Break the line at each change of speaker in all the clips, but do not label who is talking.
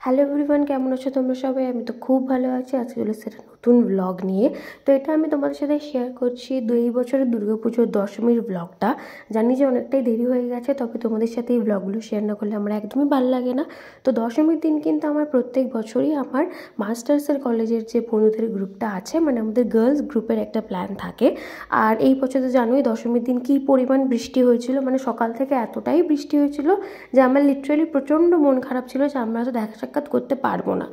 Hello everyone, কেমন আছো তোমরা সবাই? আমি তো খুব ভালো আছি। আজকে চলে সেটা নতুন ব্লগ নিয়ে। তো এটা আমি তোমাদের সাথে শেয়ার করছি 2 বছরের দুর্গাপুজোর দশমীর ব্লগটা। জানি যে অনেকটাই দেরি হয়ে গেছে, তবে তোমাদের সাথে এই ব্লগগুলো শেয়ার না করলে আমার একদমই ভালো লাগে না। তো দশমীর দিন কিন্তু আমার প্রত্যেক বছরই আমার মাস্টার্সের কলেজের যে বন্ধুদের গ্রুপটা আছে, মানে আমাদের গার্লস গ্রুপের একটা প্ল্যান থাকে। আর এই বছর তো জানোই দশমীর দিন কী পরিমাণ বৃষ্টি হয়েছিল, মানে সকাল থেকে এতটাই বৃষ্টি হয়েছিল যে আমার লিটারালি প্রচণ্ড মন খারাপ ছিল যে আমরা তো দেখা সাক্ষাৎ করতে পারবো না।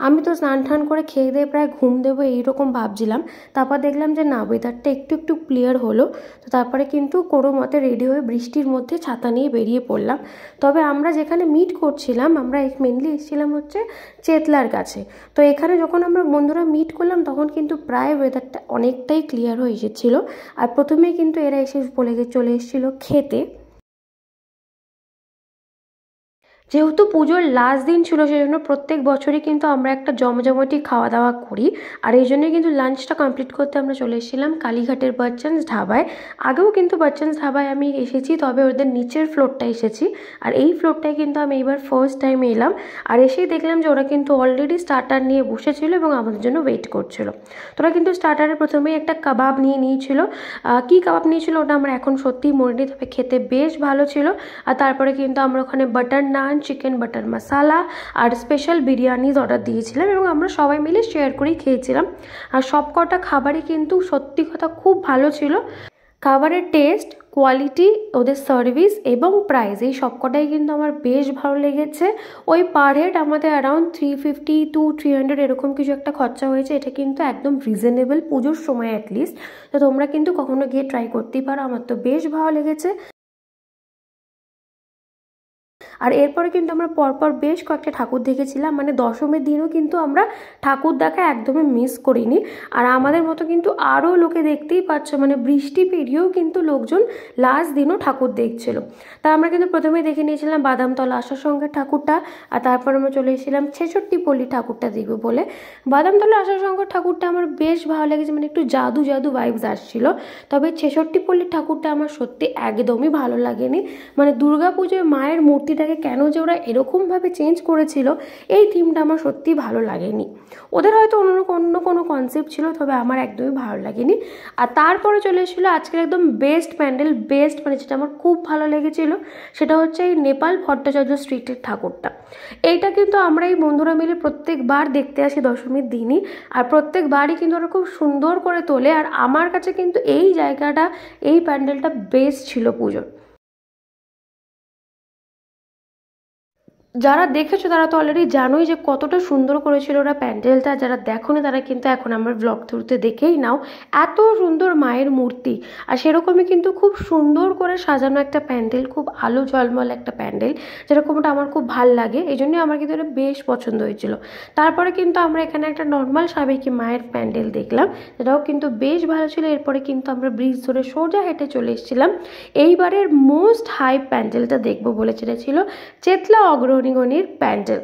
আমি তো স্নান টান করে খেয়ে দিয়ে প্রায় ঘুম দেবো এইরকম ভাবছিলাম। তারপর দেখলাম যে না, ওয়েদারটা একটু একটু ক্লিয়ার হলো। তো তারপরে কিন্তু কোনো মতে রেডি হয়ে বৃষ্টির মধ্যে ছাতা নিয়ে বেরিয়ে পড়লাম। তবে আমরা যেখানে মিট করছিলাম, আমরা মেনলি এসেছিলাম হচ্ছে চেতলার কাছে। তো এখানে যখন আমরা বন্ধুরা মিট করলাম তখন কিন্তু প্রায় ওয়েদারটা অনেকটাই ক্লিয়ার হয়ে এসেছিলো। আর প্রথমেই কিন্তু এরা এসে চলে এসেছিলো খেতে। যেহেতু পুজোর লাস্ট দিন ছিল, সেই জন্য প্রত্যেক বছরই কিন্তু আমরা একটা জমজমাটি খাওয়া দাওয়া করি। আর এই জন্যই কিন্তু লাঞ্চটা কমপ্লিট করতে আমরা চলে এসেছিলাম কালীঘাটের বাচ্চান্স ধাবায়। আগেও কিন্তু বাচ্চান্স ধাবায় আমি এসেছি, তবে ওদের নিচের ফ্লোরটা এসেছি। আর এই ফ্লোরটায় কিন্তু আমি এইবার ফার্স্ট টাইম এলাম। আর এসেই দেখলাম যে ওরা কিন্তু অলরেডি স্টার্টার নিয়ে বসেছিল এবং আমাদের জন্য ওয়েট করছিল। তো ওরা কিন্তু স্টার্টারে প্রথমেই একটা কাবাব নিয়েছিল। কী কাবাব নিয়েছিল ওটা আমরা এখন সত্যিই মনে নেই, তবে খেতে বেশ ভালো ছিল। আর তারপরে কিন্তু আমরা ওখানে বাটার নান, চিকেন বাটার মশালা আর স্পেশাল বিরিয়ানিজ অর্ডার দিয়েছিলাম এবং আমরা সবাই মিলে শেয়ার করেই খেয়েছিলাম। আর সব কটা খাবারই কিন্তু সত্যি কথা খুব ভালো ছিল। খাবারের টেস্ট, কোয়ালিটি, ওদের সার্ভিস এবং প্রাইস, এই সবকটাই কিন্তু আমার বেশ ভালো লেগেছে। ওই পার হেড আমাদের অ্যারাউন্ড 350 to 300 এরকম কিছু একটা খরচা হয়েছে। এটা কিন্তু একদম রিজনেবল পুজোর সময় অ্যাটলিস্ট। তো তোমরা কিন্তু কখনো গিয়ে ট্রাই করতেই পারো, আমার তো বেশ ভালো লেগেছে। আর এরপরে কিন্তু আমরা পরপর বেশ কয়েকটা ঠাকুর দেখেছিলাম, মানে দশমীর দিনও কিন্তু আমরা ঠাকুর দেখা একদমই মিস করিনি। আর আমাদের মতো কিন্তু আরও লোকে দেখতেই পাচ্ছ, মানে বৃষ্টি পেরিয়েও কিন্তু লোকজন লাস্ট দিনও ঠাকুর দেখছিল। তা আমরা কিন্তু প্রথমেই দেখে নিয়েছিলাম বাদামতলা আসার সঙ্গে ঠাকুরটা। আর তারপর আমরা চলে এসেছিলাম ছেষট্টি পল্লী ঠাকুরটা দেখবো বলে। বাদামতলা আসার সঙ্গে ঠাকুরটা আমার বেশ ভালো লেগেছে, মানে একটু জাদু জাদু ভাইবস আসছিল। তবে ছেষট্টি পল্লীর ঠাকুরটা আমার সত্যি একদমই ভালো লাগেনি। মানে দুর্গাপুজোয় মায়ের মূর্তিটাকে কেন যে ওরা এরকমভাবে চেঞ্জ করেছিল, এই থিমটা আমার সত্যি ভালো লাগেনি। ওদের হয়তো অন্য কোনো কনসেপ্ট ছিল, তবে আমার একদমই ভালো লাগেনি। আর তারপরে চলে এসেছিলো আজকের একদম বেস্ট প্যান্ডেল, বেস্ট মানে যেটা আমার খুব ভালো লেগেছিল সেটা হচ্ছে এই নেপাল ভট্টাচার্য স্ট্রিটের ঠাকুরটা। এইটা কিন্তু আমরা এই বন্ধুরা মিলে প্রত্যেকবার দেখতে আসি দশমীর দিনই। আর প্রত্যেকবারই কিন্তু ওরা খুব সুন্দর করে তোলে। আর আমার কাছে কিন্তু এই জায়গাটা, এই প্যান্ডেলটা বেস্ট ছিল পুজোর। যারা দেখেছো তারা তো অলরেডি জানোই যে কতটা সুন্দর করেছিল ওরা প্যান্ডেলটা। যারা দেখোনি তারা কিন্তু এখন আমার ব্লগ থ্রুতে দেখেই নাও। এত সুন্দর মায়ের মূর্তি, আর সেরকমই কিন্তু খুব সুন্দর করে সাজানো একটা প্যান্ডেল, খুব আলো ঝলমল একটা প্যান্ডেল, যেরকমটা আমার খুব ভাল লাগে। এই জন্যই আমার কিন্তু এটা বেশ পছন্দ হয়েছিল। তারপরে কিন্তু আমরা এখানে একটা নর্মাল সাবেকি মায়ের প্যান্ডেল দেখলাম, যেটাও কিন্তু বেশ ভালো ছিল। এরপরে কিন্তু আমরা ব্রিজ ধরে সোজা হেঁটে চলে এসেছিলাম এইবারের মোস্ট হাই প্যান্ডেলটা দেখবো বলে, সেটা ছিল চেতলা অগ্রণীগণের প্যান্ডেল।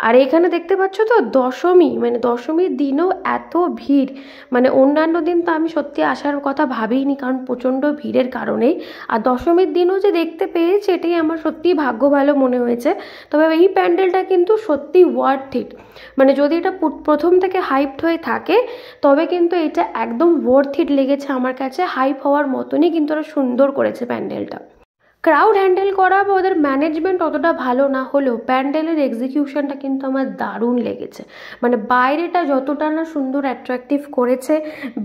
আর এখানে দেখতে পাচ্ছ তো দশমী, মানে দশমীর দিনও এত ভিড়, মানে অন্যান্য দিন তো আমি সত্যি আসার কথা ভাবিনি, কারণ প্রচণ্ড ভিড়ের কারণেই। আর দশমীর দিনও যে দেখতে পেয়েছি এটাই আমার সত্যি ভাগ্য ভালো মনে হয়েছে। তবে এই প্যান্ডেলটা কিন্তু সত্যি ওয়ার্থ ইট, মানে যদি এটা প্রথম থেকে হাইপড হয়ে থাকে তবে কিন্তু এটা একদম ওয়ার্থ ইট লেগেছে আমার কাছে। হাইপ হওয়ার মতনই কিন্তু ওরা সুন্দর করেছে প্যান্ডেলটা। ক্রাউড হ্যান্ডেল করা বা ওদের ম্যানেজমেন্ট অতটা ভালো না হলেও প্যান্ডেলের এক্সিকিউশনটা কিন্তু আমার দারুণ লেগেছে। মানে বাইরেটা যতটা না সুন্দর অ্যাট্রাকটিভ করেছে,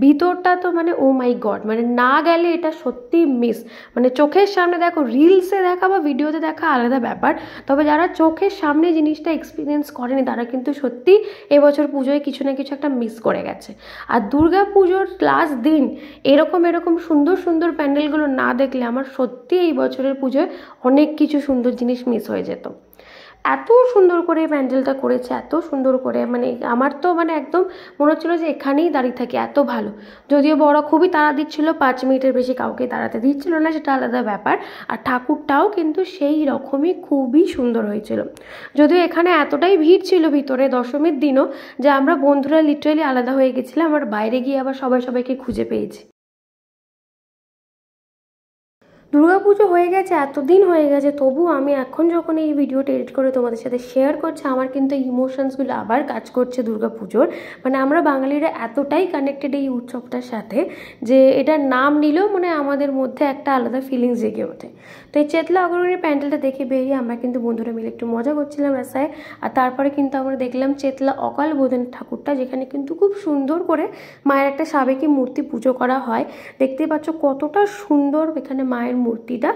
ভিতরটা তো মানে ও মাই গড, মানে না গেলে এটা সত্যি মিস। মানে চোখের সামনে দেখো, রিলসে দেখা বা ভিডিওতে দেখা আলাদা ব্যাপার, তবে যারা চোখের সামনে জিনিসটা এক্সপিরিয়েন্স করেনি তারা কিন্তু সত্যি এবছর পুজোয় কিছু না কিছু একটা মিস করে গেছে। আর দুর্গা পুজোর লাস্ট দিন এরকম সুন্দর সুন্দর প্যান্ডেলগুলো না দেখলে আমার সত্যি এই বছরের পুজোয় অনেক কিছু সুন্দর জিনিস মিস হয়ে যেত। এত সুন্দর করে প্যান্ডেলটা করেছে, এত সুন্দর করে, মানে আমার তো মানে একদম মনে হচ্ছিলো যে এখানেই দাঁড়িয়ে থাকি, এত ভালো। যদিও বড় খুবই তাড়া দিচ্ছিল, 5 মিনিটের বেশি কাউকে দাঁড়াতে দিচ্ছিল না, সেটা আলাদা ব্যাপার। আর ঠাকুরটাও কিন্তু সেই রকমই খুবই সুন্দর হয়েছিল। যদিও এখানে এতটাই ভিড় ছিল ভিতরে দশমীর দিনও, যে আমরা বন্ধুরা লিটারালি আলাদা হয়ে গেছিলাম। আর বাইরে গিয়ে আবার সবাইকে খুঁজে পেয়েছি। দুর্গাপুজো হয়ে গেছে, এতদিন হয়ে গেছে, তবু আমি এখন যখন এই ভিডিওটা এডিট করে তোমাদের সাথে শেয়ার করছি, আমার কিন্তু ইমোশনসগুলো আবার কাজ করছে দুর্গাপুজোর। মানে আমরা বাঙালিরা এতটাই কানেক্টেড এই উৎসবটার সাথে যে এটার নাম নিলেও মানে আমাদের মধ্যে একটা আলাদা ফিলিংস জেগে ওঠে। তো এই চেতলা অগ্রণীর প্যান্ডেলটা দেখে বেরিয়ে আমরা কিন্তু বন্ধুরা মিলে একটু মজা করছিলাম রাস্তায়। আর তারপরে কিন্তু আমরা দেখলাম চেতলা অকাল বোধন ঠাকুরটা, যেখানে কিন্তু খুব সুন্দর করে মায়ের একটা সাবেকি মূর্তি পুজো করা হয়। দেখতে পাচ্ছ কতটা সুন্দর এখানে মায়ের মূর্তিটা,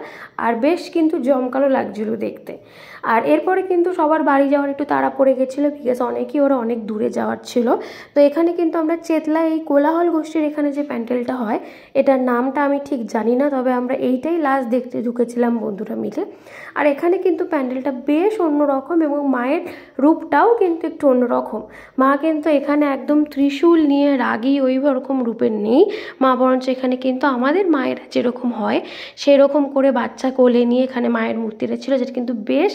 আর বেশ কিন্তু জমকালো লাগছিল দেখতে। আর এরপরে কিন্তু সবার বাড়ি যাওয়ার একটু তাড়া পড়ে গেছিলো, বিকজ অনেকেই ওরা অনেক দূরে যাওয়ার ছিল। তো এখানে কিন্তু আমরা চেতলা এই কোলাহল গোষ্ঠীর এখানে যে প্যান্ডেলটা হয়, এটার নামটা আমি ঠিক জানি না, তবে আমরা এইটাই লাস্ট দেখতে ঢুকেছিলাম বন্ধুরা মিলে। আর এখানে কিন্তু প্যান্ডেলটা বেশ অন্যরকম এবং মায়ের রূপটাও কিন্তু একটু অন্যরকম। মা কিন্তু এখানে একদম ত্রিশূল নিয়ে রাগী ওই রকম রূপের নেই, মা বরঞ্চ এখানে কিন্তু আমাদের মায়ের যেরকম হয় সেরকম করে বাচ্চা কোলে নিয়ে এখানে মায়ের মূর্তিটা ছিল, যেটা কিন্তু বেশ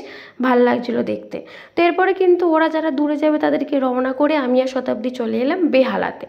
ভালো লাগছিলো দেখতে। তো এরপরে কিন্তু ওরা যারা দূরে যাবে তাদেরকে রওনা করে আমি আর শতাব্দী চলে এলাম বেহালাতে।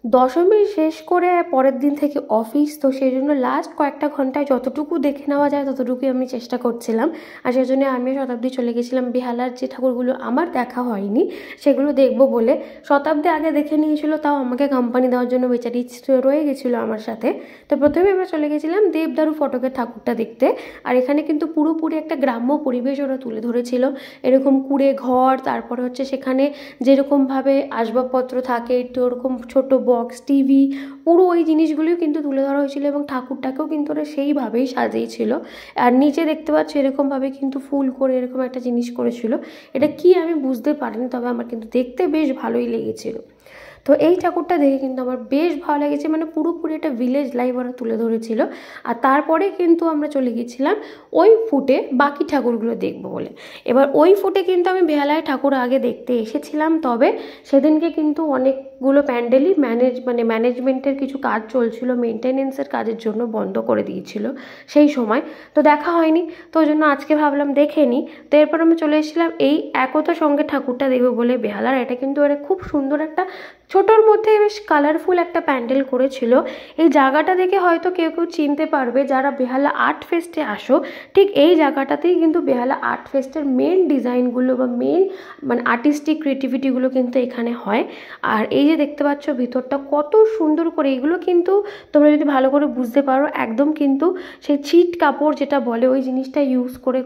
দশমী শেষ করে পরের দিন থেকে অফিস, তো সেই জন্য লাস্ট কয়েকটা ঘন্টায় যতটুকু দেখে নেওয়া যায় ততটুকুই আমি চেষ্টা করছিলাম। আর সেই জন্য আমি শতাব্দী চলে গেছিলাম বেহালার যে ঠাকুরগুলো আমার দেখা হয়নি সেগুলো দেখবো বলে। শতাব্দী আগে দেখে নিয়েছিল, তাও আমাকে কোম্পানি দেওয়ার জন্য বেচারি রয়ে গেছিলো আমার সাথে। তো প্রথমে আমরা চলে গেছিলাম দেবদারু ফটকের ঠাকুরটা দেখতে। আর এখানে কিন্তু পুরোপুরি একটা গ্রাম্য পরিবেশ ওরা তুলে ধরেছিল, এরকম কুড়ে ঘর, তারপরে হচ্ছে সেখানে যেরকমভাবে আসবাবপত্র থাকে একটু ওরকম ছোটো বক্স, টিভি, পুরো ওই জিনিসগুলিও কিন্তু তুলে ধরা হয়েছিল এবং ঠাকুরটাকেও কিন্তু ওরা সেইভাবেই সাজিয়েছিল। আর নিচে দেখতে পাচ্ছ এরকমভাবে কিন্তু ফুল করে এরকম একটা জিনিস করেছিল, এটা কি আমি বুঝতে পারিনি, তবে আমার কিন্তু দেখতে বেশ ভালোই লেগেছিল। তো এই ঠাকুরটা দেখে কিন্তু আমার বেশ ভালো লেগেছে, মানে পুরোপুরি একটা ভিলেজ লাইফ ওরা তুলে ধরেছিল। আর তারপরে কিন্তু আমরা চলে গেছিলাম ওই ফুটে বাকি ঠাকুরগুলো দেখবো বলে। এবার ওই ফুটে কিন্তু আমি বেহালায় ঠাকুর আগে দেখতে এসেছিলাম, তবে সেদিনকে কিন্তু অনেকগুলো প্যান্ডেলই ম্যানেজমেন্টের কিছু কাজ চলছিল, মেনটেনেন্সের কাজের জন্য বন্ধ করে দিয়েছিল সেই সময়, তো দেখা হয়নি। তো ওই জন্য আজকে ভাবলাম দেখে নিই। তো এরপর আমি চলে এসেছিলাম এই একতা সঙ্গে ঠাকুরটা দেখবো বলে বেহালার। এটা কিন্তু ওরা খুব সুন্দর একটা ছোটোর মধ্যে বেশ কালারফুল একটা প্যান্ডেল করেছিল। এই জায়গাটা দেখে হয়তো কেউ কেউ চিনতে পারবে যারা বেহালা আর্ট ফেস্টে আসো, ঠিক এই জায়গাটাতেই কিন্তু বেহালা আর্ট ফেস্টের মেন ডিজাইনগুলো বা মেন আর্টিস্টিক ক্রিয়েটিভিটিগুলো কিন্তু এখানে হয়। আর এই যে দেখতে পাচ্ছ ভিতরটা কত সুন্দর করে, এগুলো কিন্তু তোমরা যদি ভালো করে বুঝতে পারো একদম কিন্তু সেই ছিট কাপড় যেটা বলে ওই জিনিসটা ইউজ করে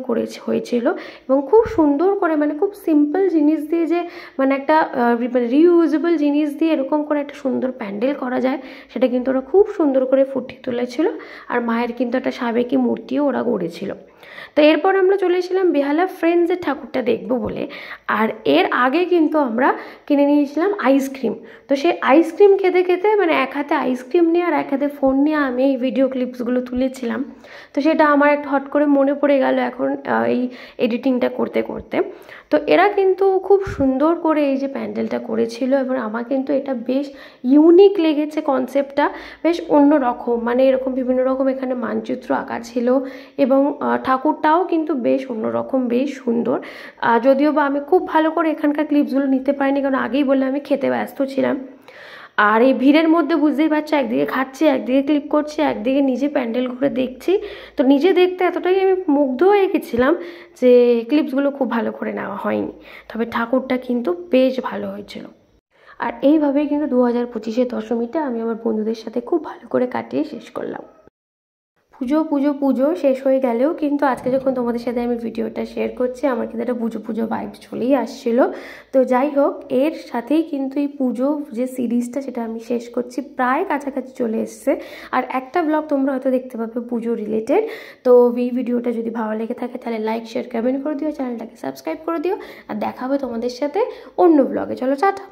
হয়েছিল এবং খুব সুন্দর করে খুব সিম্পল জিনিস দিয়ে যে একটা রিইউজেবল জিনিস দিয়ে এরকম করে একটা সুন্দর প্যান্ডেল করা যায় সেটা কিন্তু ওরা খুব সুন্দর করে ফুটিয়ে তুলেছিল। আর মায়ের কিন্তু একটা সাবেকি মূর্তিও ওরা গড়েছিল। তো এরপর আমরা চলে এসেছিলাম বেহালা ফ্রেন্ডসের ঠাকুরটা দেখবো বলে। আর এর আগে কিন্তু আমরা কিনে নিয়েছিলাম আইসক্রিম। তো সেই আইসক্রিম খেতে খেতে এক হাতে আইসক্রিম নিয়ে আর এক হাতে ফোন নিয়ে আমি এই ভিডিও ক্লিপসগুলো তুলেছিলাম। তো সেটা আমার একটা হট করে মনে পড়ে গেল এখন এই এডিটিংটা করতে করতে। তো এরা কিন্তু খুব সুন্দর করে এই যে প্যান্ডেলটা করেছিল এবং আমার কিন্তু এটা বেশ ইউনিক লেগেছে, কনসেপ্টটা বেশ অন্য রকম, এরকম বিভিন্ন রকম এখানে মানচিত্র আঁকা ছিল এবং ঠাকুরটাও কিন্তু বেশ অন্যরকম, বেশ সুন্দর। যদিও বা আমি খুব ভালো করে এখানকার ক্লিপসগুলো নিতে পারিনি, কারণ আগেই বললে আমি খেতে ব্যস্ত ছিলাম। আর এই ভিড়ের মধ্যে বুঝতেই পারছো একদিকে খাচ্ছি, একদিকে ক্লিপ করছি, একদিকে নিজে প্যান্ডেল ঘুরে দেখছি। তো নিজে দেখতে এতটাই আমি মুগ্ধ হয়ে গেছিলাম যে ক্লিপসগুলো খুব ভালো করে নেওয়া হয়নি, তবে ঠাকুরটা কিন্তু বেশ ভালো হয়েছিল। আর এইভাবেই কিন্তু 2025-এর দশমীটা আমি আমার বন্ধুদের সাথে খুব ভালো করে কাটিয়ে শেষ করলাম। পুজো শেষ হয়ে গেলেও কিন্তু আজকে যখন তোমাদের সাথে আমি ভিডিওটা শেয়ার করছি আমার কিন্তু একটা পুজো ভাইবস চলেই আসছিল। তো যাই হোক, এর সাথেই কিন্তু এই পুজো যে সিরিজটা সেটা আমি শেষ করছি, প্রায় কাছাকাছি চলে এসছে। আর একটা ব্লগ তোমরা হয়তো দেখতে পাবে পুজো রিলেটেড। তো এই ভিডিওটা যদি ভালো লেগে থাকে তাহলে লাইক, শেয়ার, কমেন্ট করে দিও, চ্যানেলটাকে সাবস্ক্রাইব করে দিও। আর দেখা হবে তোমাদের সাথে অন্য ব্লগে। চলো টাটা।